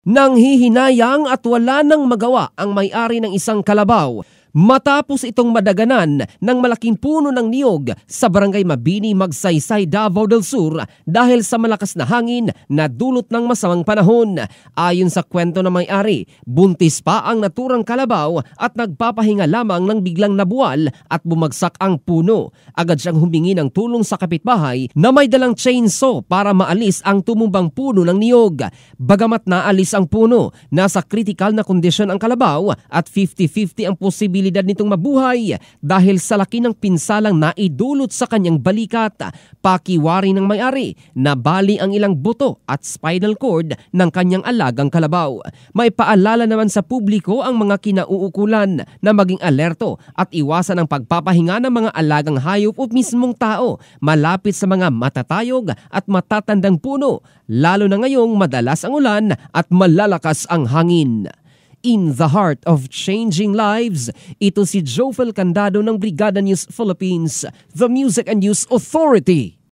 Nanghihinayang at wala nang magawa ang may-ari ng isang kalabaw matapos itong madaganan ng malaking puno ng niyog sa barangay Mabini, Magsaysay, Davao del Sur dahil sa malakas na hangin na dulot ng masamang panahon. Ayon sa kwento ng may-ari, buntis pa ang naturang kalabaw at nagpapahinga lamang ng biglang nabuwal at bumagsak ang puno. Agad siyang humingi ng tulong sa kapitbahay na may dalang chainsaw para maalis ang tumumbang puno ng niyog. Bagamat naalis ang puno, nasa critical na kondisyon ang kalabaw at 50-50 ang posibilidad nitong mabuhay dahil sa laki ng pinsalang naidulot sa kanyang balikat. Pakiwari ng may-ari na bali ang ilang buto at spinal cord ng kanyang alagang kalabaw. May paalala naman sa publiko ang mga kinauukulan na maging alerto at iwasan ang pagpapahinga ng mga alagang hayop o mismong tao malapit sa mga matatayog at matatandang puno, lalo na ngayong madalas ang ulan at malalakas ang hangin. In the heart of changing lives, ito si Jofel Candado ng Brigada News Philippines, the Music and News Authority.